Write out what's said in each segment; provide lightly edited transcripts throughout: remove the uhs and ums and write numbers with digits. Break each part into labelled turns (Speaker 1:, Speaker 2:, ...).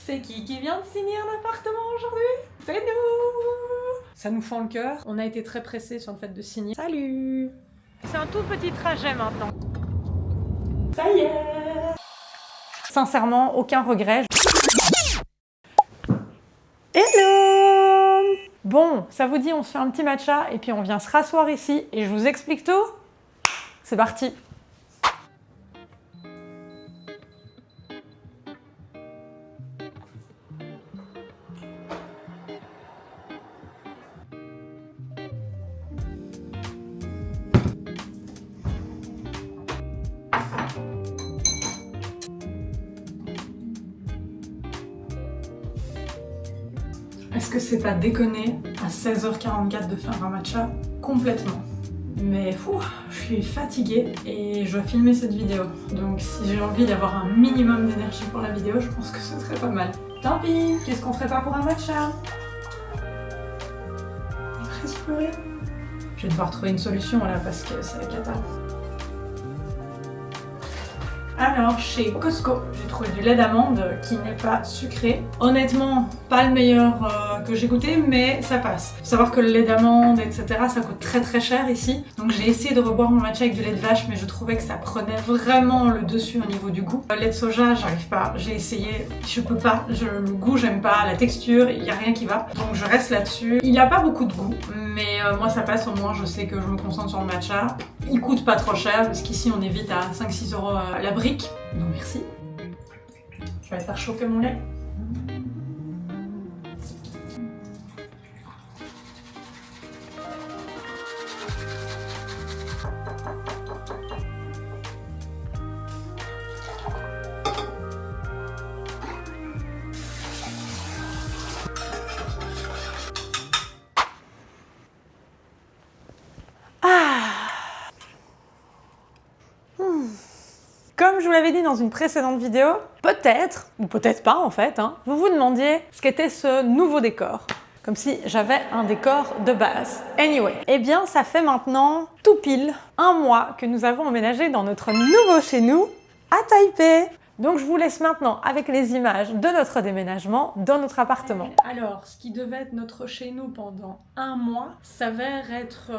Speaker 1: C'est qui vient de signer un appartement aujourd'hui? C'est nous! Ça nous fend le cœur. On a été très pressés sur le fait de signer. Salut! C'est un tout petit trajet maintenant. Ça y est! Sincèrement, aucun regret. Hello! Bon, ça vous dit, on se fait un petit matcha et puis on vient se rasseoir ici et je vous explique tout? C'est parti! Est-ce que c'est pas déconné à 16h44 de faire un matcha? Complètement. Mais je suis fatiguée et je dois filmer cette vidéo. Donc si j'ai envie d'avoir un minimum d'énergie pour la vidéo, je pense que ce serait pas mal. Tant pis, qu'est-ce qu'on ferait pas pour un matcha? Il me reste plus rien. Je vais devoir trouver une solution là parce que c'est la cata. Alors, chez Costco, j'ai trouvé du lait d'amande qui n'est pas sucré. Honnêtement, pas le meilleur que j'ai goûté, mais ça passe. Faut savoir que le lait d'amande, etc., ça coûte très très cher ici. Donc j'ai essayé de reboire mon matcha avec du lait de vache, mais je trouvais que ça prenait vraiment le dessus au niveau du goût. Le lait de soja, j'arrive pas. J'ai essayé, je peux pas. Le goût, j'aime pas. La texture, il y a rien qui va. Donc je reste là-dessus. Il a pas beaucoup de goût, mais moi ça passe. Au moins, je sais que je me concentre sur le matcha. Il coûte pas trop cher, parce qu'ici on est vite à 5-6 € la brique. Non merci. Je vais faire chauffer mon lait. Comme je vous l'avais dit dans une précédente vidéo, peut-être, ou peut-être pas en fait, vous vous demandiez ce qu'était ce nouveau décor. Comme si j'avais un décor de base. Anyway, eh bien ça fait maintenant tout pile un mois que nous avons emménagé dans notre nouveau chez nous à Taipei. Donc je vous laisse maintenant avec les images de notre déménagement dans notre appartement. Alors, ce qui devait être notre chez nous pendant un mois s'avère être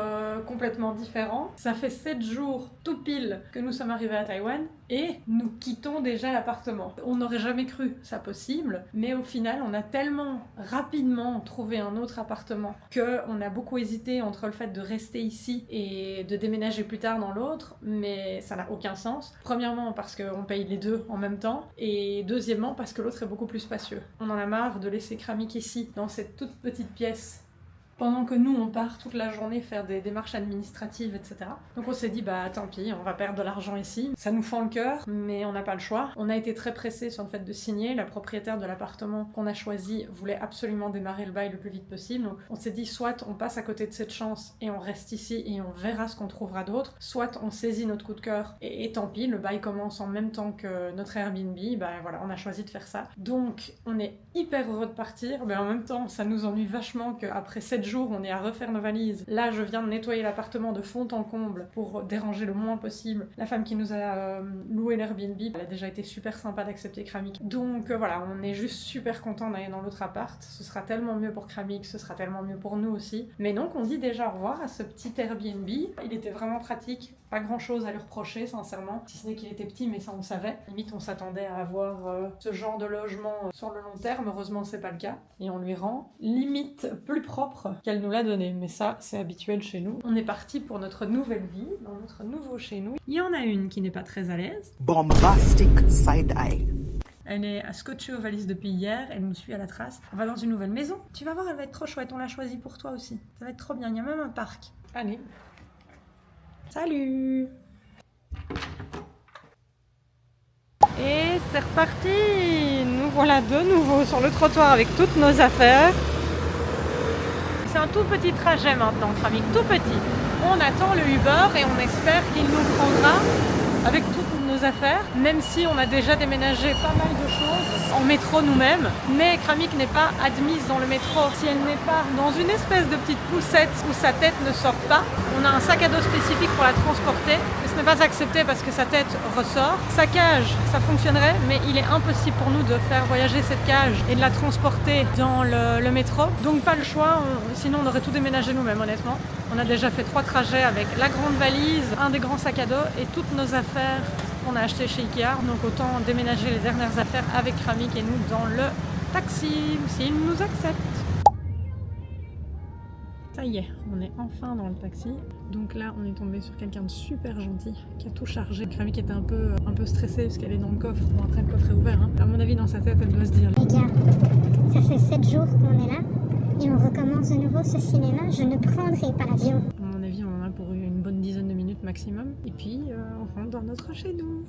Speaker 1: complètement différent. Ça fait 7 jours tout pile que nous sommes arrivés à Taïwan et nous quittons déjà l'appartement. On n'aurait jamais cru ça possible, mais au final on a tellement rapidement trouvé un autre appartement qu'on a beaucoup hésité entre le fait de rester ici et de déménager plus tard dans l'autre, mais ça n'a aucun sens. Premièrement parce qu'on paye les deux en même temps, et deuxièmement parce que l'autre est beaucoup plus spacieux. On en a marre de laisser Kramik ici, dans cette toute petite pièce, pendant que nous on part toute la journée faire des démarches administratives, etc. Donc on s'est dit bah tant pis, on va perdre de l'argent ici. Ça nous fend le cœur, mais on n'a pas le choix. On a été très pressés sur le fait de signer. La propriétaire de l'appartement qu'on a choisi voulait absolument démarrer le bail le plus vite possible. Donc on s'est dit soit on passe à côté de cette chance et on reste ici et on verra ce qu'on trouvera d'autre, soit on saisit notre coup de cœur et tant pis, le bail commence en même temps que notre Airbnb. Bah voilà, on a choisi de faire ça. Donc on est hyper heureux de partir, mais en même temps ça nous ennuie vachement qu'après 7 jours on est à refaire nos valises. Là je viens de nettoyer l'appartement de fond en comble pour déranger le moins possible. La femme qui nous a loué l'Airbnb, elle a déjà été super sympa d'accepter Kramik. Donc voilà, on est juste super content d'aller dans l'autre appart. Ce sera tellement mieux pour Kramik, ce sera tellement mieux pour nous aussi. Mais donc on dit déjà au revoir à ce petit Airbnb. Il était vraiment pratique, pas grand chose à lui reprocher sincèrement, si ce n'est qu'il était petit, mais ça on savait. Limite on s'attendait à avoir ce genre de logement sur le long terme, heureusement c'est pas le cas. Et on lui rend limite plus propre qu'elle nous l'a donné, mais ça c'est habituel chez nous. On est parti pour notre nouvelle vie, dans notre nouveau chez nous. Il y en a une qui n'est pas très à l'aise.
Speaker 2: Bombastic side eye.
Speaker 1: Elle est à scotcher aux valises depuis hier, elle nous suit à la trace. On va dans une nouvelle maison. Tu vas voir, elle va être trop chouette, on l'a choisie pour toi aussi. Ça va être trop bien, il y a même un parc. Allez. Salut! Et c'est reparti! Nous voilà de nouveau sur le trottoir avec toutes nos affaires. C'est un tout petit trajet maintenant, Kramik, tout petit. On attend le Uber et on espère qu'il nous prendra avec toutes nos nos affaires, même si on a déjà déménagé pas mal de choses en métro nous-mêmes. Mais Kramik n'est pas admise dans le métro. Si elle n'est pas dans une espèce de petite poussette où sa tête ne sort pas, on a un sac à dos spécifique pour la transporter. Mais ce n'est pas accepté parce que sa tête ressort. Sa cage, ça fonctionnerait, mais il est impossible pour nous de faire voyager cette cage et de la transporter dans le métro. Donc pas le choix, sinon on aurait tout déménagé nous-mêmes honnêtement. On a déjà fait 3 trajets avec la grande valise, un des grands sacs à dos et toutes nos affaires qu'on a achetées chez Ikea. Donc autant déménager les dernières affaires avec Kramik et nous dans le taxi, s'il nous accepte. Ça y est, on est enfin dans le taxi. Donc là, on est tombé sur quelqu'un de super gentil qui a tout chargé. Kramik était un peu stressée parce qu'elle est dans le coffre. Bon, après, le coffre est ouvert. Hein. À mon avis, dans sa tête, elle doit se dire...
Speaker 3: Les gars, ça fait 7 jours qu'on est là et on recommence de nouveau ce cinéma. Je ne prendrai pas l'avion.
Speaker 1: À mon avis, on en a pour une bonne dizaine de minutes maximum. Et puis, on rentre dans notre chez nous.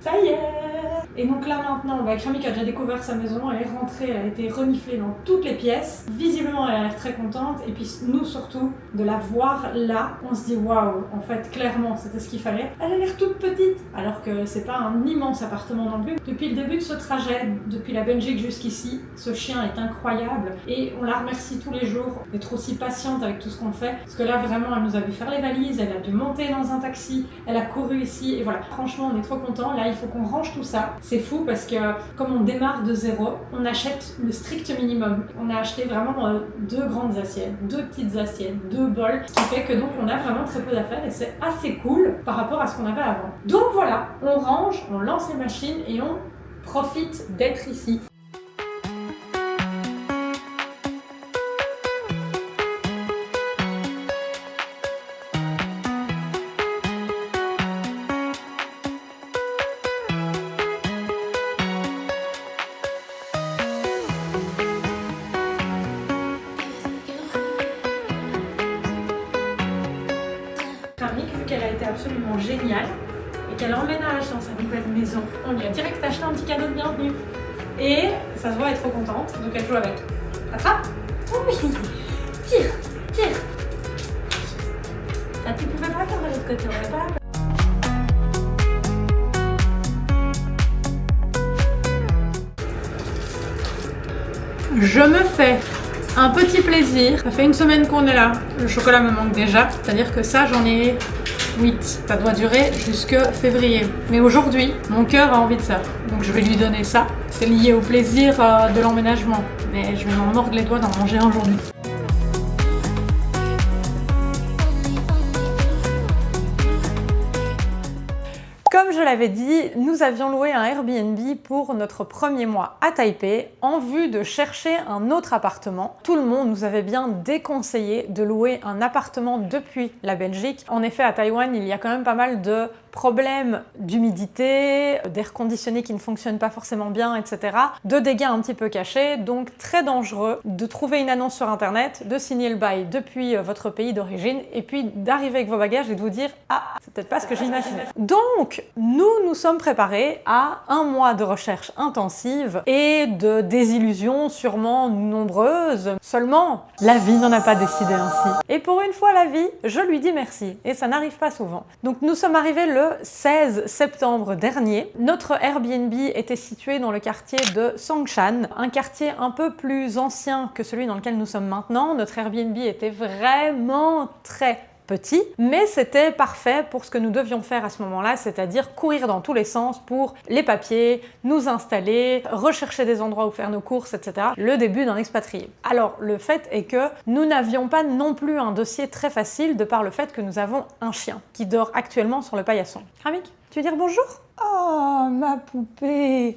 Speaker 1: Ça y est! Et donc là maintenant, Kramik a déjà découvert sa maison, elle est rentrée, elle a été reniflée dans toutes les pièces. Visiblement, elle a l'air très contente. Et puis nous surtout, de la voir là, on se dit waouh, en fait clairement c'était ce qu'il fallait. Elle a l'air toute petite, alors que c'est pas un immense appartement non plus. Depuis le début de ce trajet, depuis la Belgique jusqu'ici, ce chien est incroyable. Et on la remercie tous les jours d'être aussi patiente avec tout ce qu'on fait. Parce que là vraiment, elle nous a vu faire les valises, elle a dû monter dans un taxi, elle a couru ici. Et voilà, franchement on est trop contents. Là il faut qu'on range tout ça. C'est fou parce que comme on démarre de zéro, on achète le strict minimum. On a acheté vraiment 2 grandes assiettes, 2 petites assiettes, 2 bols, ce qui fait que donc on a vraiment très peu d'affaires et c'est assez cool par rapport à ce qu'on avait avant. Donc voilà, on range, on lance les machines et on profite d'être ici. Vu qu'elle a été absolument géniale et qu'elle emménage dans sa nouvelle maison, on lui a direct acheté un petit cadeau de bienvenue. Et ça se voit, elle est trop contente, donc elle joue avec. Attrape! Oui! Tire! Tire! Ah, tu pouvais pas faire de l'autre côté, on n'avait pas la place. Je me fais un petit plaisir. Ça fait 1 semaine qu'on est là. Le chocolat me manque déjà. C'est-à-dire que ça, j'en ai 8. Ça doit durer jusque février. Mais aujourd'hui, mon cœur a envie de ça. Donc je vais lui donner ça. C'est lié au plaisir de l'emménagement. Mais je vais m'en mordre les doigts d'en manger un aujourd'hui. Comme je l'avais dit, nous avions loué un Airbnb pour notre premier mois à Taipei en vue de chercher un autre appartement. Tout le monde nous avait bien déconseillé de louer un appartement depuis la Belgique. En effet, à Taïwan, il y a quand même pas mal de problèmes d'humidité, d'air conditionné qui ne fonctionne pas forcément bien, etc. De dégâts un petit peu cachés, donc très dangereux de trouver une annonce sur internet, de signer le bail depuis votre pays d'origine et puis d'arriver avec vos bagages et de vous dire « Ah, c'est peut-être pas ce que j'imaginais ». Donc, nous sommes préparés à 1 mois de recherche intensive et de désillusions sûrement nombreuses. Seulement, la vie n'en a pas décidé ainsi. Et pour une fois, la vie, je lui dis merci. Et ça n'arrive pas souvent. Donc nous sommes arrivés le 16 septembre dernier. Notre Airbnb était situé dans le quartier de Songshan, un quartier un peu plus ancien que celui dans lequel nous sommes maintenant. Notre Airbnb était vraiment très petit, mais c'était parfait pour ce que nous devions faire à ce moment-là, c'est-à-dire courir dans tous les sens pour les papiers, nous installer, rechercher des endroits où faire nos courses, etc. Le début d'un expatrié. Alors, le fait est que nous n'avions pas non plus un dossier très facile de par le fait que nous avons un chien qui dort actuellement sur le paillasson. Kramik, tu veux dire bonjour? Oh, ma poupée!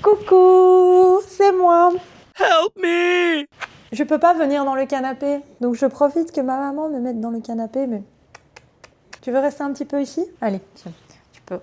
Speaker 1: Coucou, c'est moi!
Speaker 4: Help me!
Speaker 1: Je peux pas venir dans le canapé, donc je profite que ma maman me mette dans le canapé, mais... Tu veux rester un petit peu ici? Allez, tiens, tu peux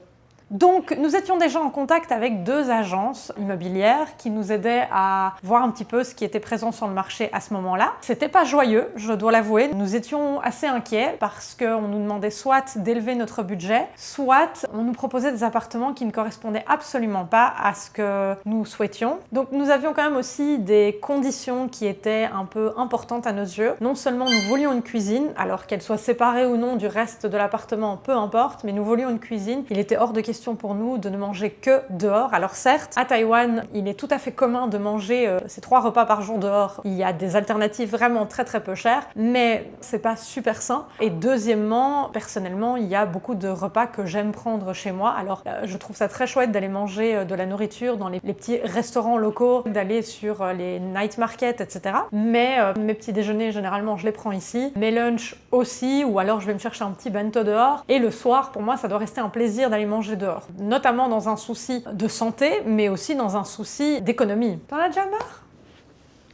Speaker 1: Donc nous étions déjà en contact avec 2 agences immobilières qui nous aidaient à voir un petit peu ce qui était présent sur le marché à ce moment-là. C'était pas joyeux, je dois l'avouer. Nous étions assez inquiets parce qu'on nous demandait soit d'élever notre budget, soit on nous proposait des appartements qui ne correspondaient absolument pas à ce que nous souhaitions. Donc nous avions quand même aussi des conditions qui étaient un peu importantes à nos yeux. Non seulement nous voulions une cuisine, alors qu'elle soit séparée ou non du reste de l'appartement, peu importe, mais nous voulions une cuisine. Il était hors de question pour nous de ne manger que dehors. Alors certes, à Taïwan, il est tout à fait commun de manger ces 3 repas par jour dehors. Il y a des alternatives vraiment très peu chères, mais c'est pas super sain. Et deuxièmement, personnellement, il y a beaucoup de repas que j'aime prendre chez moi. Alors je trouve ça très chouette d'aller manger de la nourriture dans les petits restaurants locaux, d'aller sur les night markets, etc. Mais mes petits déjeuners, généralement, je les prends ici. Mes lunchs aussi, ou alors je vais me chercher un petit bento dehors. Et le soir, pour moi, ça doit rester un plaisir d'aller manger dehors. Notamment dans un souci de santé, mais aussi dans un souci d'économie. T'en as déjà marre?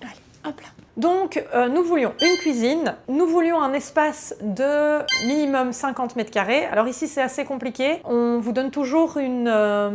Speaker 1: Allez, hop là. Donc, nous voulions une cuisine, nous voulions un espace de minimum 50 mètres carrés. Alors ici, c'est assez compliqué. On vous donne toujours une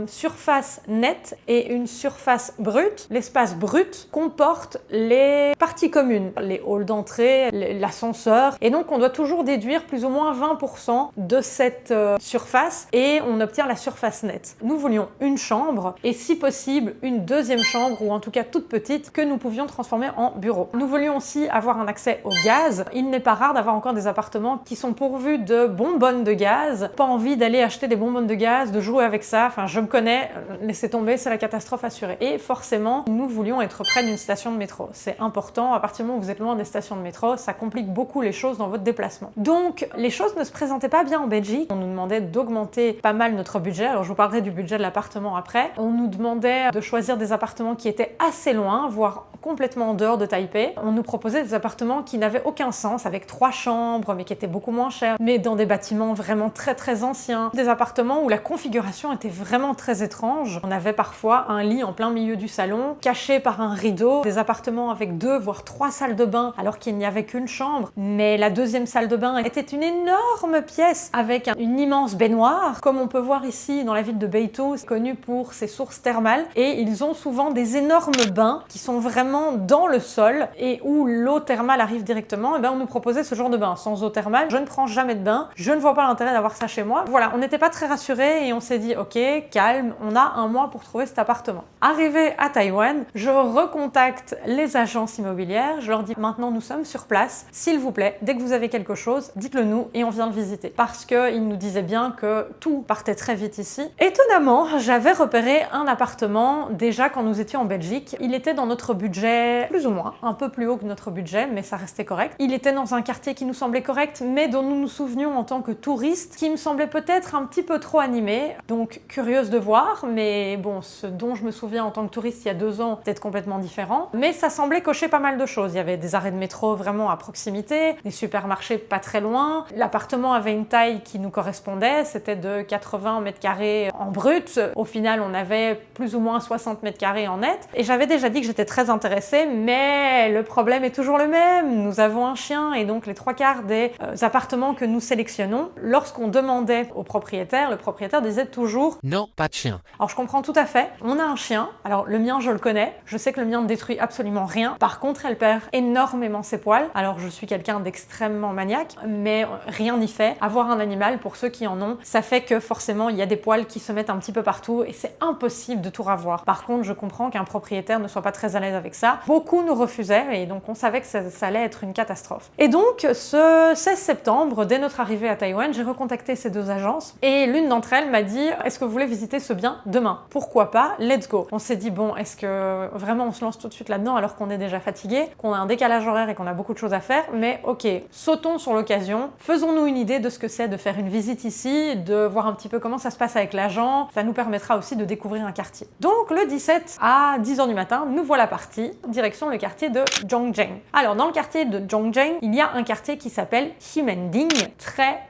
Speaker 1: surface nette et une surface brute. L'espace brut comporte les parties communes, les halls d'entrée, l'ascenseur. Et donc, on doit toujours déduire plus ou moins 20% de cette surface et on obtient la surface nette. Nous voulions une chambre et si possible, une deuxième chambre ou en tout cas toute petite que nous pouvions transformer en bureau. Nous voulions aussi avoir un accès au gaz. Il n'est pas rare d'avoir encore des appartements qui sont pourvus de bonbonnes de gaz. Pas envie d'aller acheter des bonbonnes de gaz, de jouer avec ça. Enfin, je me connais, laissez tomber, c'est la catastrophe assurée. Et forcément, nous voulions être près d'une station de métro. C'est important, à partir du moment où vous êtes loin des stations de métro, ça complique beaucoup les choses dans votre déplacement. Donc, les choses ne se présentaient pas bien en Belgique. On nous demandait d'augmenter pas mal notre budget. Alors, je vous parlerai du budget de l'appartement après. On nous demandait de choisir des appartements qui étaient assez loin, voire complètement en dehors de Taipei. On nous proposait des appartements qui n'avaient aucun sens, avec 3 chambres, mais qui étaient beaucoup moins chers, mais dans des bâtiments vraiment très anciens. Des appartements où la configuration était vraiment très étrange. On avait parfois un lit en plein milieu du salon, caché par un rideau. Des appartements avec 2 voire 3 salles de bain, alors qu'il n'y avait qu'une chambre. Mais la deuxième salle de bain était une énorme pièce, avec une immense baignoire, comme on peut voir ici dans la ville de Beitou, connue pour ses sources thermales. Et ils ont souvent des énormes bains qui sont vraiment dans le sol et où l'eau thermale arrive directement. Et ben on nous proposait ce genre de bain. Sans eau thermale, je ne prends jamais de bain. Je ne vois pas l'intérêt d'avoir ça chez moi. Voilà, on n'était pas très rassurés et on s'est dit ok, calme, on a un mois pour trouver cet appartement. Arrivé à Taïwan, je recontacte les agences immobilières. Je leur dis maintenant nous sommes sur place. S'il vous plaît, dès que vous avez quelque chose, dites-le nous et on vient le visiter. Parce qu'ils nous disaient bien que tout partait très vite ici. Étonnamment, j'avais repéré un appartement déjà quand nous étions en Belgique. Il était dans notre budget, plus ou moins, un peu plus haut que notre budget, mais ça restait correct. Il était dans un quartier qui nous semblait correct, mais dont nous nous souvenions en tant que touristes, qui me semblait peut-être un petit peu trop animé. Donc curieuse de voir, mais bon, ce dont je me souviens en tant que touriste il y a 2 ans, peut-être complètement différent. Mais ça semblait cocher pas mal de choses. Il y avait des arrêts de métro vraiment à proximité, des supermarchés pas très loin. L'appartement avait une taille qui nous correspondait, c'était de 80 mètres carrés en brut. Au final, on avait plus ou moins 60 mètres carrés en net. Et j'avais déjà dit que j'étais très intéressée, mais le problème est toujours le même. Nous avons un chien et donc les 3/4 des appartements que nous sélectionnons, lorsqu'on demandait au propriétaire, le propriétaire disait toujours
Speaker 4: Non, pas de chien.
Speaker 1: Alors je comprends tout à fait, on a un chien, alors le mien je le connais, je sais que le mien ne détruit absolument rien, par contre elle perd énormément ses poils, alors je suis quelqu'un d'extrêmement maniaque, mais rien n'y fait. Avoir un animal, pour ceux qui en ont, ça fait que forcément il y a des poils qui se mettent un petit peu partout et c'est impossible de tout ravoir. Par contre je comprends qu'un propriétaire ne soit pas très à l'aise avec ça. Beaucoup nous refusaient et donc on savait que ça allait être une catastrophe. Et donc ce 16 septembre, dès notre arrivée à Taïwan, j'ai recontacté ces 2 agences et l'une d'entre elles m'a dit « Est-ce que vous voulez visiter ce bien demain? Pourquoi pas? Let's go !» On s'est dit bon, est-ce que vraiment on se lance tout de suite là-dedans alors qu'on est déjà fatigué, qu'on a un décalage horaire et qu'on a beaucoup de choses à faire, mais ok, sautons sur l'occasion, faisons-nous une idée de ce que c'est de faire une visite ici, de voir un petit peu comment ça se passe avec l'agent, ça nous permettra aussi de découvrir un quartier. Donc le 17 à 10h du matin, nous voilà partis Lee, direction le quartier de Zhongzheng. Alors dans le quartier de Zhongzheng, il y a un quartier qui s'appelle Ximending, très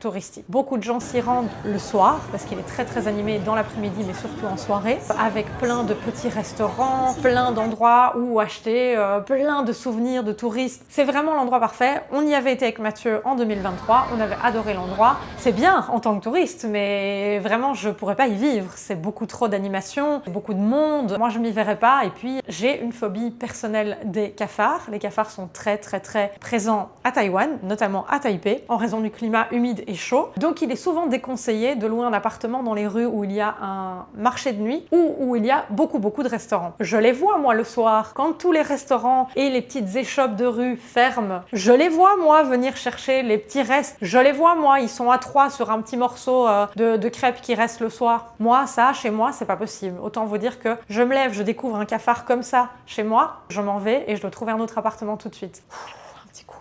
Speaker 1: touristique. Beaucoup de gens s'y rendent le soir, parce qu'il est très animé dans l'après-midi, mais surtout en soirée, avec plein de petits restaurants, plein d'endroits où acheter, plein de souvenirs de touristes. C'est vraiment l'endroit parfait. On y avait été avec Mathieu en 2023, on avait adoré l'endroit. C'est bien en tant que touriste, mais vraiment je pourrais pas y vivre. C'est beaucoup trop d'animation, beaucoup de monde. Moi je m'y verrais pas. Et puis j'ai une phobie personnelle des cafards. Les cafards sont très présents à Taïwan, notamment à Taipei, en raison du climat humide et chaud. Donc il est souvent déconseillé de louer un appartement dans les rues où il y a un marché de nuit ou où il y a beaucoup de restaurants. Je les vois moi le soir, quand tous les restaurants et les petites échoppes de rue ferment. Je les vois moi venir chercher les petits restes. Je les vois moi, ils sont à 3 sur un petit morceau de crêpes qui reste le soir. Moi ça, chez moi, c'est pas possible. Autant vous dire que je me lève, je découvre un cafard comme ça chez moi, je m'en vais et je dois trouver un autre appartement tout de suite. Un petit coup.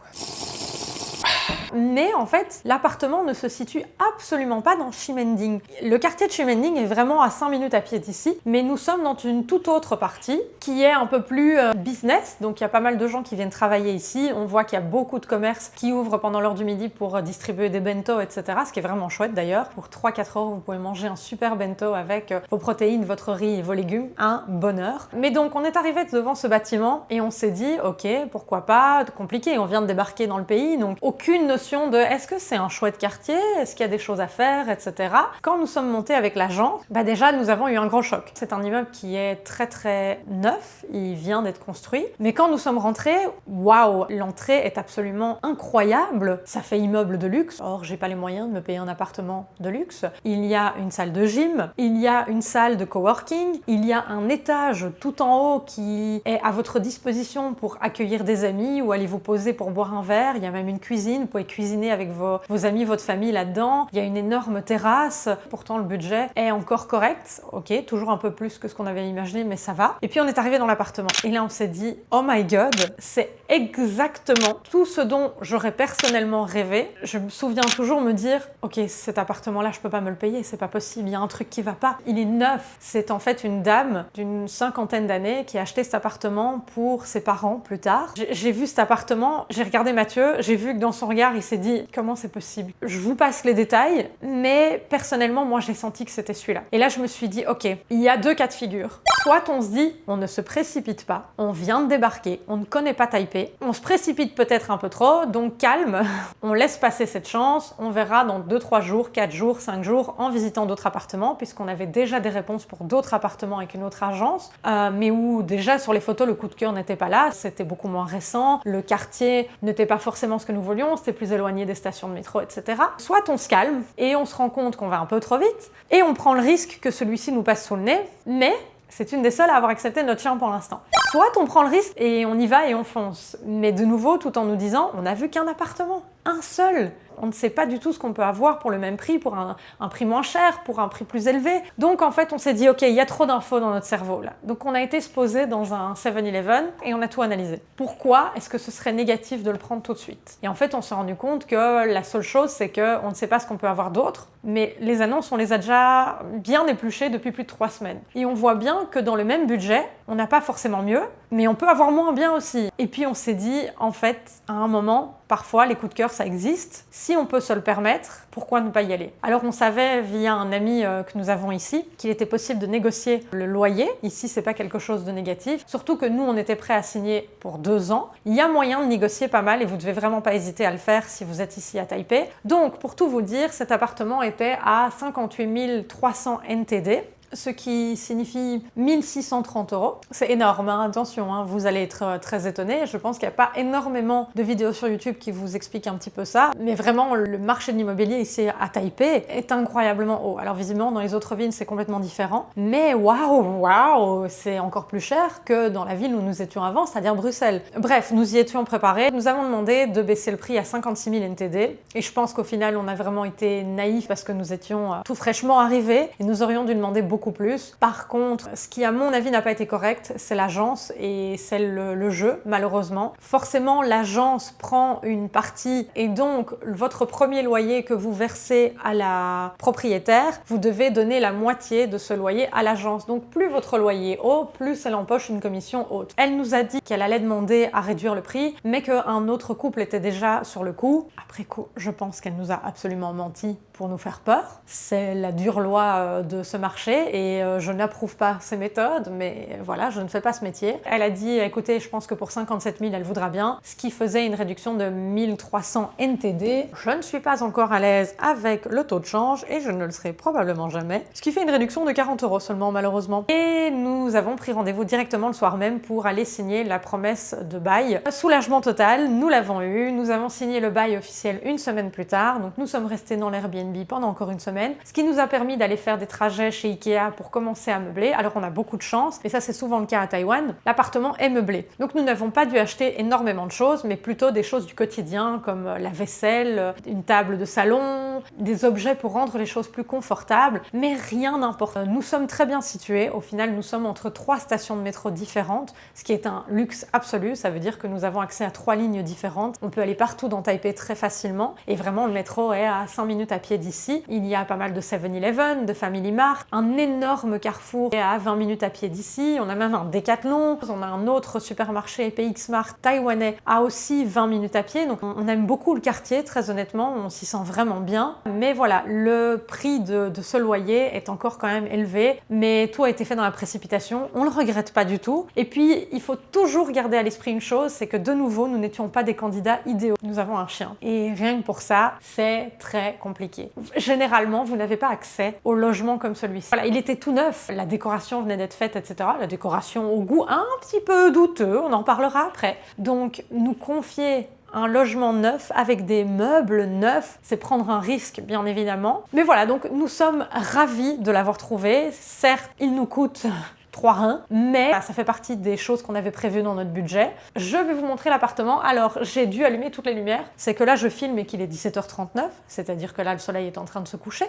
Speaker 1: Mais en fait, l'appartement ne se situe absolument pas dans Ximending. Le quartier de Ximending est vraiment à 5 minutes à pied d'ici, mais nous sommes dans une toute autre partie qui est un peu plus business, donc il y a pas mal de gens qui viennent travailler ici. On voit qu'il y a beaucoup de commerces qui ouvrent pendant l'heure du midi pour distribuer des bento, etc. Ce qui est vraiment chouette d'ailleurs. Pour 3-4 €, vous pouvez manger un super bento avec vos protéines, votre riz et vos légumes. Un bonheur. Mais donc on est arrivé devant ce bâtiment et on s'est dit, ok, pourquoi pas, compliqué, on vient de débarquer dans le pays, donc aucune notion de est-ce que c'est un chouette quartier, est-ce qu'il y a des choses à faire, etc. Quand nous sommes montés avec l'agent, déjà nous avons eu un gros choc. C'est un immeuble qui est très neuf, il vient d'être construit, mais quand nous sommes rentrés, waouh, l'entrée est absolument incroyable. Ça fait immeuble de luxe. Or, j'ai pas les moyens de me payer un appartement de luxe. Il y a une salle de gym, il y a une salle de coworking, il y a un étage tout en haut qui est à votre disposition pour accueillir des amis ou aller vous poser pour boire un verre. Il y a même une cuisine, vous pouvez cuisiner avec vos amis, votre famille là-dedans. Il y a une énorme terrasse. Pourtant, le budget est encore correct. Ok, toujours un peu plus que ce qu'on avait imaginé, mais ça va. Et puis, on est arrivé dans l'appartement. Et là, on s'est dit, oh my god, c'est exactement tout ce dont j'aurais personnellement rêvé. Je me souviens toujours me dire, ok, cet appartement-là, je peux pas me le payer, c'est pas possible, il y a un truc qui va pas. Il est neuf. C'est en fait une dame d'une 50aine d'années qui a acheté cet appartement pour ses parents plus tard. J'ai vu cet appartement, j'ai regardé Mathieu, j'ai vu que dans son regard, il s'est dit, comment c'est possible? Je vous passe les détails, mais personnellement, moi, j'ai senti que c'était celui-là. Et là, je me suis dit, ok, il y a 2 cas de figure. Soit on se dit, on ne se précipite pas, on vient de débarquer, on ne connaît pas Taipei, on se précipite peut-être un peu trop, donc calme, on laisse passer cette chance, on verra dans 2-3 jours, 4 jours, 5 jours, en visitant d'autres appartements, puisqu'on avait déjà des réponses pour d'autres appartements avec une autre agence, mais où déjà sur les photos, le coup de cœur n'était pas là, c'était beaucoup moins récent, le quartier n'était pas forcément ce que nous voulions, c'était plus éloigné des stations de métro, etc. Soit on se calme, et on se rend compte qu'on va un peu trop vite, et on prend le risque que celui-ci nous passe sous le nez, mais c'est une des seules à avoir accepté notre chien pour l'instant. Soit on prend le risque et on y va et on fonce, mais de nouveau tout en nous disant on n'a vu qu'un appartement, un seul. On ne sait pas du tout ce qu'on peut avoir pour le même prix, pour un prix moins cher, pour un prix plus élevé. Donc en fait on s'est dit ok, il y a trop d'infos dans notre cerveau là. Donc on a été se poser dans un 7-Eleven et on a tout analysé. Pourquoi est-ce que ce serait négatif de le prendre tout de suite? Et en fait on s'est rendu compte que la seule chose c'est qu'on ne sait pas ce qu'on peut avoir d'autre, mais les annonces on les a déjà bien épluchées depuis plus de 3 semaines. Et on voit bien que dans le même budget, on n'a pas forcément mieux, mais on peut avoir moins bien aussi. Et puis on s'est dit en fait à un moment, parfois les coups de cœur ça existe. Si on peut se le permettre, pourquoi ne pas y aller? Alors on savait via un ami que nous avons ici qu'il était possible de négocier le loyer. Ici c'est pas quelque chose de négatif. Surtout que nous on était prêts à signer pour 2 ans. Il y a moyen de négocier pas mal et vous devez vraiment pas hésiter à le faire si vous êtes ici à Taipei. Donc pour tout vous dire, cet appartement était à 58 300 NTD. Ce qui signifie 1630 €. C'est énorme, hein, attention, hein, vous allez être très étonnés. Je pense qu'il n'y a pas énormément de vidéos sur YouTube qui vous expliquent un petit peu ça, mais vraiment le marché de l'immobilier ici à Taipei est incroyablement haut. Alors visiblement dans les autres villes c'est complètement différent, mais waouh, c'est encore plus cher que dans la ville où nous étions avant, c'est-à-dire Bruxelles. Bref, nous y étions préparés, nous avons demandé de baisser le prix à 56 000 NTD, et je pense qu'au final on a vraiment été naïfs parce que nous étions tout fraîchement arrivés, et nous aurions dû demander beaucoup beaucoup plus. Par contre, ce qui à mon avis n'a pas été correct, c'est l'agence et c'est le jeu, malheureusement. Forcément, l'agence prend une partie et donc votre premier loyer que vous versez à la propriétaire, vous devez donner la moitié de ce loyer à l'agence. Donc plus votre loyer est haut, plus elle empoche une commission haute. Elle nous a dit qu'elle allait demander à réduire le prix, mais qu'un autre couple était déjà sur le coup. Après coup, je pense qu'elle nous a absolument menti pour nous faire peur. C'est la dure loi de ce marché et je n'approuve pas ces méthodes, mais voilà, je ne fais pas ce métier. Elle a dit, écoutez, je pense que pour 57 000, elle voudra bien, ce qui faisait une réduction de 1300 NTD. Je ne suis pas encore à l'aise avec le taux de change et je ne le serai probablement jamais, ce qui fait une réduction de 40 € seulement, malheureusement. Et nous avons pris rendez-vous directement le soir même pour aller signer la promesse de bail. Soulagement total, nous l'avons eu, nous avons signé le bail officiel une semaine plus tard, donc nous sommes restés dans l'Airbnb pendant encore une semaine, ce qui nous a permis d'aller faire des trajets chez Ikea pour commencer à meubler. Alors on a beaucoup de chance, et ça c'est souvent le cas à Taïwan, l'appartement est meublé. Donc nous n'avons pas dû acheter énormément de choses, mais plutôt des choses du quotidien comme la vaisselle, une table de salon, des objets pour rendre les choses plus confortables, mais rien d'important. Nous sommes très bien situés, au final nous sommes entre 3 stations de métro différentes, ce qui est un luxe absolu, ça veut dire que nous avons accès à 3 lignes différentes, on peut aller partout dans Taipei très facilement, et vraiment le métro est à 5 minutes à pied d'ici. Il y a pas mal de 7-Eleven, de Family Mart, un énorme Carrefour est à 20 minutes à pied d'ici, on a même un Decathlon, on a un autre supermarché PX Mart taïwanais à aussi 20 minutes à pied, donc on aime beaucoup le quartier, très honnêtement, on s'y sent vraiment bien. Mais voilà, le prix de ce loyer est encore quand même élevé, mais tout a été fait dans la précipitation, on le regrette pas du tout. Et puis, il faut toujours garder à l'esprit une chose, c'est que de nouveau, nous n'étions pas des candidats idéaux. Nous avons un chien. Et rien que pour ça, c'est très compliqué. Généralement, vous n'avez pas accès au logement comme celui-ci. Voilà, il était tout neuf, la décoration venait d'être faite, etc. La décoration au goût un petit peu douteux, on en parlera après. Donc, nous confier un logement neuf avec des meubles neufs, c'est prendre un risque, bien évidemment. Mais voilà, donc nous sommes ravis de l'avoir trouvé. Certes, il nous coûte 3 reins, mais ça fait partie des choses qu'on avait prévues dans notre budget. Je vais vous montrer l'appartement. Alors, j'ai dû allumer toutes les lumières. C'est que là, je filme et qu'il est 17h39, c'est-à-dire que là, le soleil est en train de se coucher.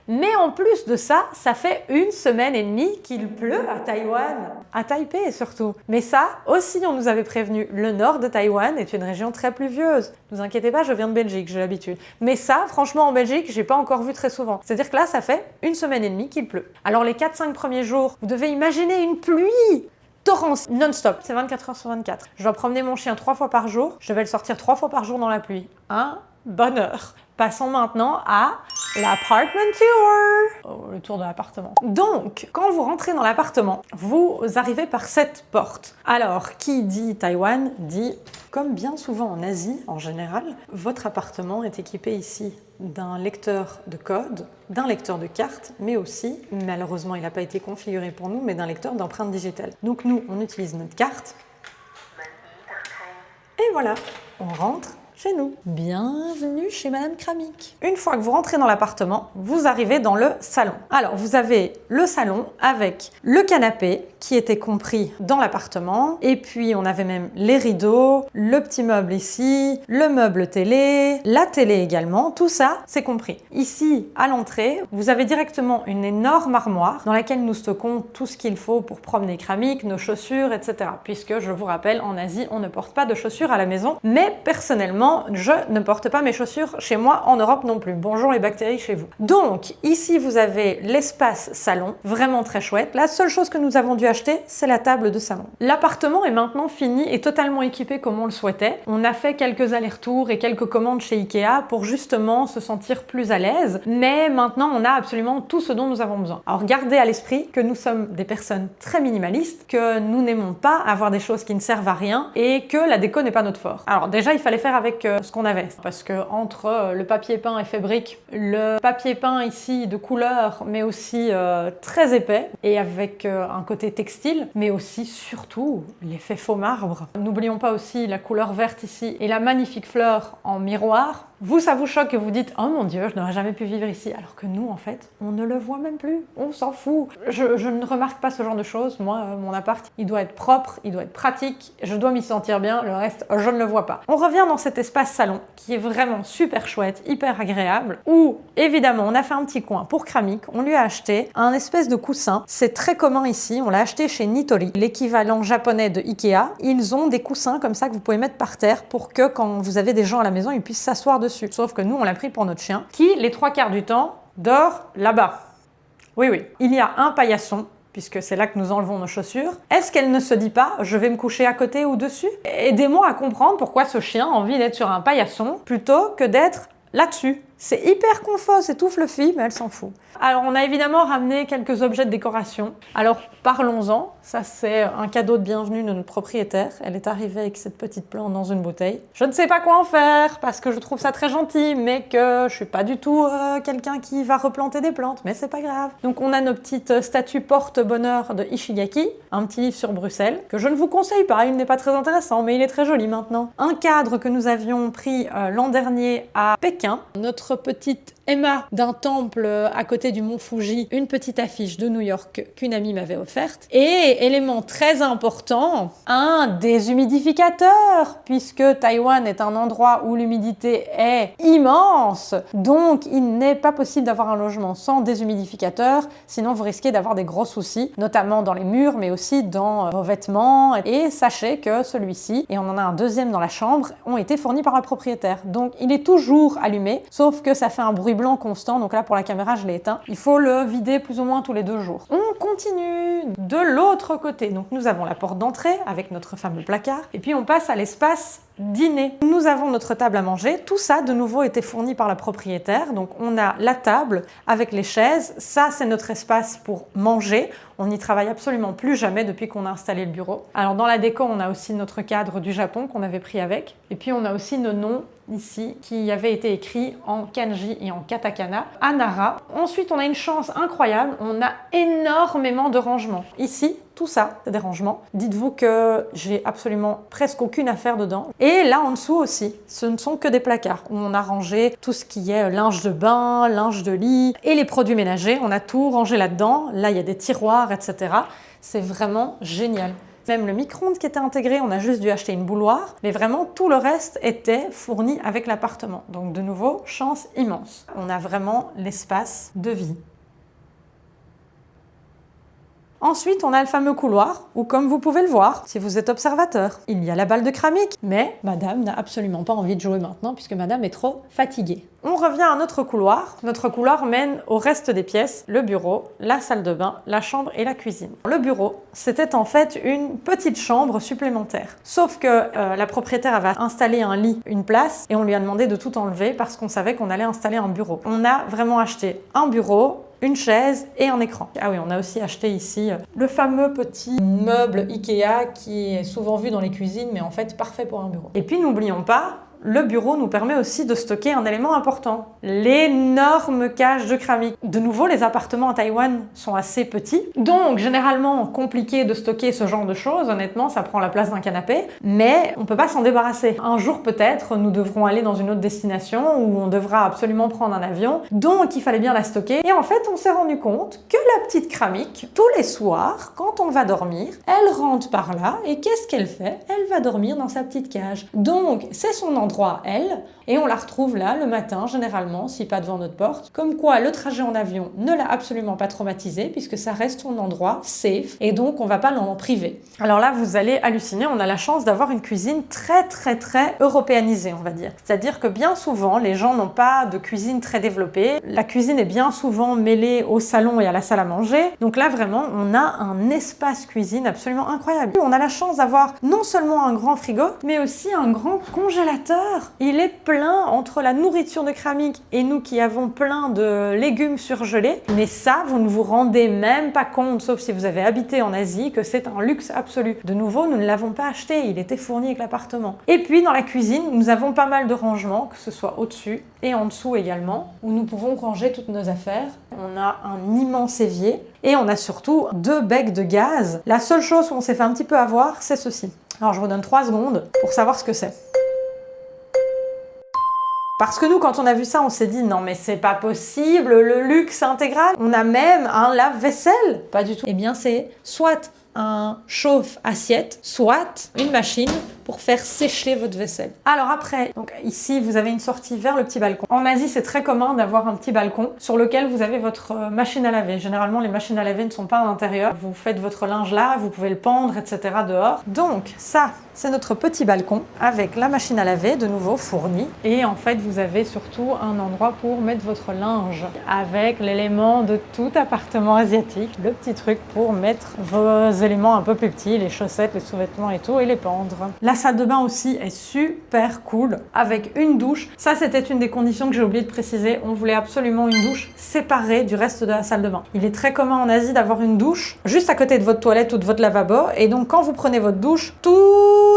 Speaker 1: Mais en plus de ça, ça fait 1 semaine et demie qu'il pleut à Taïwan, à Taipei surtout. Mais ça, aussi on nous avait prévenu, le nord de Taïwan est une région très pluvieuse. Ne vous inquiétez pas, je viens de Belgique, j'ai l'habitude. Mais ça, franchement, en Belgique, j'ai pas encore vu très souvent. C'est-à-dire que là, ça fait 1 semaine et demie qu'il pleut. Alors les 4-5 premiers jours, vous devez imaginer une pluie torrent non-stop, c'est 24 heures sur 24. Je dois promener mon chien 3 fois par jour, je vais le sortir 3 fois par jour dans la pluie. Un bonheur. Passons maintenant à l'appartement tour. Oh, le tour de l'appartement. Donc, quand vous rentrez dans l'appartement, vous arrivez par cette porte. Alors, qui dit Taïwan dit, comme bien souvent en Asie en général, votre appartement est équipé ici d'un lecteur de code, d'un lecteur de cartes, mais aussi, malheureusement il n'a pas été configuré pour nous, mais d'un lecteur d'empreintes digitales. Donc nous, on utilise notre carte. Et voilà, on rentre chez nous. Bienvenue chez Madame Kramik. Une fois que vous rentrez dans l'appartement, vous arrivez dans le salon. Alors, vous avez le salon avec le canapé qui était compris dans l'appartement. Et puis, on avait même les rideaux, le petit meuble ici, le meuble télé, la télé également. Tout ça, c'est compris. Ici, à l'entrée, vous avez directement une énorme armoire dans laquelle nous stockons tout ce qu'il faut pour promener Kramik, nos chaussures, etc. Puisque, je vous rappelle, en Asie, on ne porte pas de chaussures à la maison. Mais personnellement, je ne porte pas mes chaussures chez moi, en Europe non plus. Bonjour les bactéries chez vous. Donc, ici, vous avez l'espace salon, vraiment très chouette. La seule chose que nous avons dû acheter, c'est la table de salon. L'appartement est maintenant fini et totalement équipé comme on le souhaitait. On a fait quelques allers-retours et quelques commandes chez Ikea pour justement se sentir plus à l'aise. Mais maintenant, on a absolument tout ce dont nous avons besoin. Alors, gardez à l'esprit que nous sommes des personnes très minimalistes, que nous n'aimons pas avoir des choses qui ne servent à rien et que la déco n'est pas notre fort. Alors déjà, il fallait faire avec ce qu'on avait, parce que entre le papier peint effet brique, le papier peint ici de couleur, mais aussi très épais et avec un côté textile, mais aussi surtout l'effet faux marbre. N'oublions pas aussi la couleur verte ici et la magnifique fleur en miroir. Vous, ça vous choque et vous dites « Oh mon Dieu, je n'aurais jamais pu vivre ici ». Alors que nous, en fait, on ne le voit même plus. On s'en fout. Je ne remarque pas ce genre de choses. Moi, mon appart, il doit être propre, il doit être pratique, je dois m'y sentir bien. Le reste, je ne le vois pas. On revient dans cet espace salon qui est vraiment super chouette, hyper agréable, où, évidemment, on a fait un petit coin pour Kramik. On lui a acheté un espèce de coussin. C'est très commun ici. On l'a acheté chez Nitori, l'équivalent japonais de Ikea. Ils ont des coussins comme ça que vous pouvez mettre par terre pour que quand vous avez des gens à la maison, ils puissent s'asseoir dessus. Sauf que nous, on l'a pris pour notre chien, qui, les 3/4 du temps, dort là-bas. Oui, oui. Il y a un paillasson, puisque c'est là que nous enlevons nos chaussures. Est-ce qu'elle ne se dit pas « je vais me coucher à côté ou dessus » Aidez-moi à comprendre pourquoi ce chien a envie d'être sur un paillasson plutôt que d'être là-dessus. C'est hyper confort, c'est tout fluffy, mais elle s'en fout. Alors, on a évidemment ramené quelques objets de décoration. Alors, parlons-en. Ça, c'est un cadeau de bienvenue de notre propriétaire. Elle est arrivée avec cette petite plante dans une bouteille. Je ne sais pas quoi en faire, parce que je trouve ça très gentil, mais que je suis pas du tout quelqu'un qui va replanter des plantes, mais c'est pas grave. Donc, on a nos petites statues porte-bonheur de Ishigaki, un petit livre sur Bruxelles, que je ne vous conseille pas, il n'est pas très intéressant, mais il est très joli maintenant. Un cadre que nous avions pris l'an dernier à Pékin. Notre petite Emma d'un temple à côté du mont Fuji, une petite affiche de New York qu'une amie m'avait offerte. Et élément très important, un déshumidificateur, puisque Taïwan est un endroit où l'humidité est immense. Donc, il n'est pas possible d'avoir un logement sans déshumidificateur, sinon vous risquez d'avoir des gros soucis, notamment dans les murs, mais aussi dans vos vêtements. Et sachez que celui-ci, et on en a un deuxième dans la chambre, ont été fournis par la propriétaire. Donc, il est toujours allumé, sauf que ça fait un bruit blanc constant, donc là pour la caméra je l'ai éteint. Il faut le vider plus ou moins tous les 2 jours. On continue de l'autre côté. Donc nous avons la porte d'entrée avec notre fameux placard et puis on passe à l'espace dîner. Nous avons notre table à manger. Tout ça de nouveau été fourni par la propriétaire. Donc on a la table avec les chaises. Ça c'est notre espace pour manger. On n'y travaille absolument plus jamais depuis qu'on a installé le bureau. Alors dans la déco on a aussi notre cadre du Japon qu'on avait pris avec. Et puis on a aussi nos noms ici qui avaient été écrits en kanji et en katakana à Nara. Ensuite on a une chance incroyable. On a énormément de rangements. Ici tout ça, c'est des rangements. Dites-vous que j'ai absolument presque aucune affaire dedans. Et là en dessous aussi, ce ne sont que des placards où on a rangé tout ce qui est linge de bain, linge de lit et les produits ménagers. On a tout rangé là-dedans. Là, il y a des tiroirs, etc. C'est vraiment génial. Même le micro-ondes qui était intégré, on a juste dû acheter une bouilloire, mais vraiment tout le reste était fourni avec l'appartement. Donc de nouveau, chance immense. On a vraiment l'espace de vie. Ensuite, on a le fameux couloir où, comme vous pouvez le voir, si vous êtes observateur, il y a la balle de Kramik. Mais madame n'a absolument pas envie de jouer maintenant puisque madame est trop fatiguée. On revient à notre couloir. Notre couloir mène au reste des pièces, le bureau, la salle de bain, la chambre et la cuisine. Le bureau, c'était en fait une petite chambre supplémentaire. Sauf que la propriétaire avait installé un lit, une place, et on lui a demandé de tout enlever parce qu'on savait qu'on allait installer un bureau. On a vraiment acheté un bureau, une chaise et un écran. Ah oui, on a aussi acheté ici le fameux petit meuble Ikea qui est souvent vu dans les cuisines, mais en fait parfait pour un bureau. Et puis n'oublions pas, le bureau nous permet aussi de stocker un élément important, l'énorme cage de Kramik. De nouveau, les appartements à Taïwan sont assez petits, donc généralement compliqué de stocker ce genre de choses. Honnêtement, ça prend la place d'un canapé, mais on peut pas s'en débarrasser. Un jour peut-être, nous devrons aller dans une autre destination où on devra absolument prendre un avion, donc il fallait bien la stocker. Et en fait, on s'est rendu compte que la petite Kramik, tous les soirs, quand on va dormir, elle rentre par là et qu'est-ce qu'elle fait? Elle va dormir dans sa petite cage. Donc, c'est son endroit elle, et on la retrouve là le matin généralement, si pas devant notre porte. Comme quoi le trajet en avion ne l'a absolument pas traumatisé puisque ça reste son endroit safe et donc on va pas l'en priver. Alors là vous allez halluciner, on a la chance d'avoir une cuisine très européanisée on va dire. C'est-à-dire que bien souvent les gens n'ont pas de cuisine très développée. La cuisine est bien souvent mêlée au salon et à la salle à manger. Donc là vraiment on a un espace cuisine absolument incroyable. On a la chance d'avoir non seulement un grand frigo mais aussi un grand congélateur. Il est plein entre la nourriture de Kramik et nous qui avons plein de légumes surgelés. Mais ça, vous ne vous rendez même pas compte, sauf si vous avez habité en Asie, que c'est un luxe absolu. De nouveau, nous ne l'avons pas acheté, il était fourni avec l'appartement. Et puis, dans la cuisine, nous avons pas mal de rangements, que ce soit au-dessus et en dessous également, où nous pouvons ranger toutes nos affaires. On a un immense évier et on a surtout 2 becs de gaz. La seule chose où on s'est fait un petit peu avoir, c'est ceci. Alors, je vous donne 3 secondes pour savoir ce que c'est. Parce que nous, quand on a vu ça, on s'est dit non mais c'est pas possible, le luxe intégral. On a même un lave-vaisselle. Pas du tout. Eh bien c'est soit un chauffe-assiette, soit une machine pour faire sécher votre vaisselle. Alors après, donc ici vous avez une sortie vers le petit balcon. En Asie, c'est très commun d'avoir un petit balcon sur lequel vous avez votre machine à laver. Généralement, les machines à laver ne sont pas à l'intérieur. Vous faites votre linge là, vous pouvez le pendre, etc. dehors. Donc ça, c'est notre petit balcon avec la machine à laver, de nouveau fournie. Et en fait, vous avez surtout un endroit pour mettre votre linge avec l'élément de tout appartement asiatique, le petit truc pour mettre vos éléments un peu plus petits, les chaussettes, les sous-vêtements et tout, et les pendre. La salle de bain aussi est super cool, avec une douche. Ça, c'était une des conditions que j'ai oublié de préciser. On voulait absolument une douche séparée du reste de la salle de bain. Il est très commun en Asie d'avoir une douche juste à côté de votre toilette ou de votre lavabo, et donc quand vous prenez votre douche, tout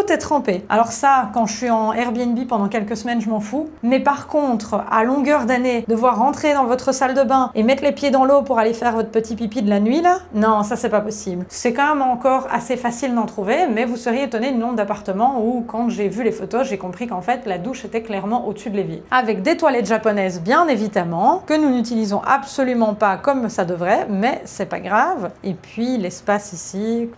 Speaker 1: est trempé. Alors ça, quand je suis en Airbnb pendant quelques semaines, je m'en fous. Mais par contre, à longueur d'année, devoir rentrer dans votre salle de bain et mettre les pieds dans l'eau pour aller faire votre petit pipi de la nuit, là, non, ça c'est pas possible. C'est quand même encore assez facile d'en trouver, mais vous seriez étonné du nombre d'appartements où, quand j'ai vu les photos, j'ai compris qu'en fait, la douche était clairement au-dessus de l'évier. Avec des toilettes japonaises, bien évidemment, que nous n'utilisons absolument pas comme ça devrait, mais c'est pas grave. Et puis, l'espace ici...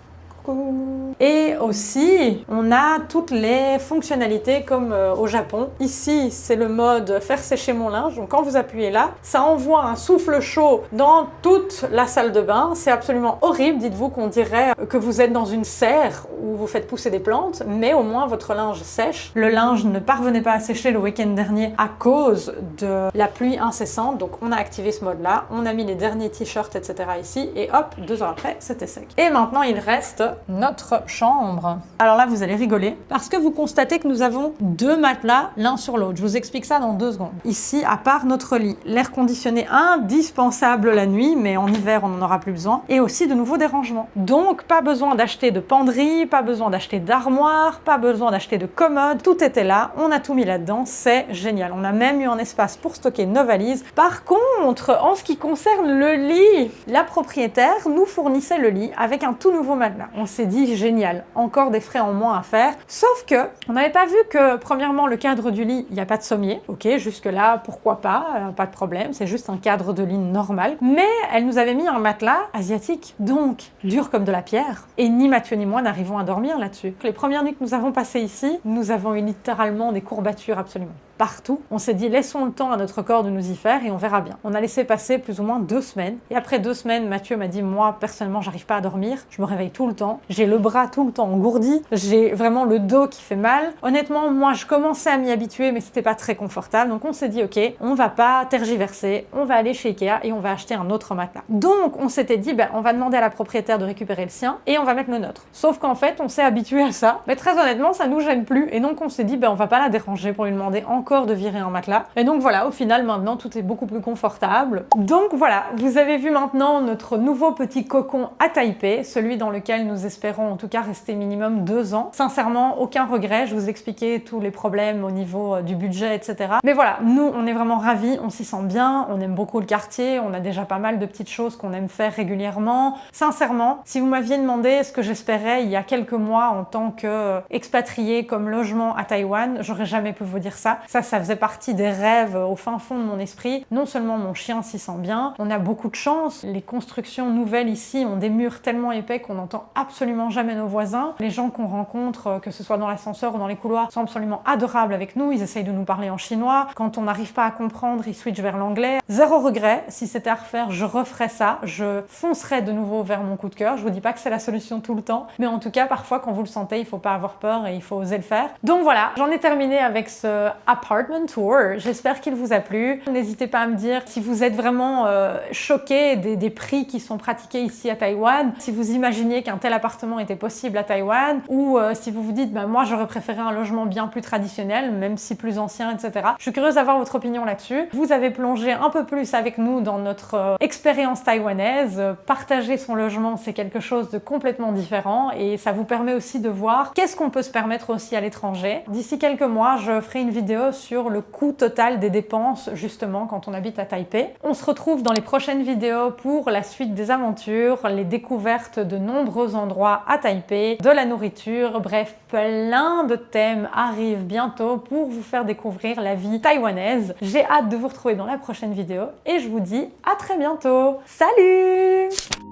Speaker 1: Et aussi, on a toutes les fonctionnalités comme au Japon. Ici, c'est le mode faire sécher mon linge. Donc quand vous appuyez là, ça envoie un souffle chaud dans toute la salle de bain. C'est absolument horrible. Dites-vous qu'on dirait que vous êtes dans une serre où vous faites pousser des plantes, mais au moins votre linge sèche. Le linge ne parvenait pas à sécher le week-end dernier à cause de la pluie incessante. Donc on a activé ce mode-là. On a mis les derniers t-shirts, etc. ici. Et hop, 2 heures après, c'était sec. Et maintenant, il reste notre chambre. Alors là, vous allez rigoler parce que vous constatez que nous avons 2 matelas l'un sur l'autre. Je vous explique ça dans 2 secondes. Ici, à part notre lit, l'air conditionné indispensable la nuit, mais en hiver, on n'en aura plus besoin. Et aussi de nouveaux dérangements. Donc, pas besoin d'acheter de penderie, pas besoin d'acheter d'armoire, pas besoin d'acheter de commode. Tout était là. On a tout mis là-dedans. C'est génial. On a même eu un espace pour stocker nos valises. Par contre, en ce qui concerne le lit, la propriétaire nous fournissait le lit avec un tout nouveau matelas. On s'est dit génial, encore des frais en moins à faire. Sauf que on n'avait pas vu que premièrement le cadre du lit, il n'y a pas de sommier. Ok, jusque là pourquoi pas, pas de problème, c'est juste un cadre de lit normal. Mais elle nous avait mis un matelas asiatique, donc dur comme de la pierre. Et ni Mathieu ni moi n'arrivons à dormir là-dessus. Les premières nuits que nous avons passées ici, nous avons eu littéralement des courbatures absolument partout. On s'est dit laissons le temps à notre corps de nous y faire et on verra bien. On a laissé passer plus ou moins 2 semaines. Et après 2 semaines, Mathieu m'a dit moi personnellement j'arrive pas à dormir, je me réveille tout le temps, j'ai le bras tout le temps engourdi, j'ai vraiment le dos qui fait mal. Honnêtement, moi je commençais à m'y habituer mais c'était pas très confortable. Donc on s'est dit ok, on va pas tergiverser, on va aller chez Ikea et on va acheter un autre matelas. Donc on s'était dit on va demander à la propriétaire de récupérer le sien et on va mettre le nôtre. Sauf qu'en fait on s'est habitué à ça. Mais très honnêtement ça nous gêne plus et donc on s'est dit on va pas la déranger pour lui demander encore de virer un matelas. Et donc voilà, au final maintenant tout est beaucoup plus confortable. Donc voilà, vous avez vu maintenant notre nouveau petit cocon à Taipei, celui dans lequel nous espérons en tout cas rester minimum 2 ans. Sincèrement, aucun regret, je vous expliquais tous les problèmes au niveau du budget, etc. Mais voilà, nous on est vraiment ravis, on s'y sent bien, on aime beaucoup le quartier, on a déjà pas mal de petites choses qu'on aime faire régulièrement. Sincèrement, si vous m'aviez demandé ce que j'espérais il y a quelques mois en tant qu'expatrié comme logement à Taïwan, j'aurais jamais pu vous dire ça. Ça faisait partie des rêves au fin fond de mon esprit. Non seulement mon chien s'y sent bien, on a beaucoup de chance. Les constructions nouvelles ici ont des murs tellement épais qu'on n'entend absolument jamais nos voisins. Les gens qu'on rencontre, que ce soit dans l'ascenseur ou dans les couloirs, sont absolument adorables avec nous. Ils essayent de nous parler en chinois. Quand on n'arrive pas à comprendre, ils switchent vers l'anglais. Zéro regret. Si c'était à refaire, je referais ça. Je foncerais de nouveau vers mon coup de cœur. Je vous dis pas que c'est la solution tout le temps, mais en tout cas, parfois, quand vous le sentez, il faut pas avoir peur et il faut oser le faire. Donc voilà, j'en ai terminé avec ce apartment tour. J'espère qu'il vous a plu. N'hésitez pas à me dire si vous êtes vraiment choqués des prix qui sont pratiqués ici à Taïwan, si vous imaginiez qu'un tel appartement était possible à Taïwan, ou si vous vous dites moi j'aurais préféré un logement bien plus traditionnel, même si plus ancien, etc. Je suis curieuse d'avoir votre opinion là-dessus. Vous avez plongé un peu plus avec nous dans notre expérience taïwanaise. Partager son logement, c'est quelque chose de complètement différent et ça vous permet aussi de voir qu'est-ce qu'on peut se permettre aussi à l'étranger. D'ici quelques mois, je ferai une vidéo sur le coût total des dépenses justement quand on habite à Taipei. On se retrouve dans les prochaines vidéos pour la suite des aventures, les découvertes de nombreux endroits à Taipei, de la nourriture, bref, plein de thèmes arrivent bientôt pour vous faire découvrir la vie taïwanaise. J'ai hâte de vous retrouver dans la prochaine vidéo et je vous dis à très bientôt. Salut!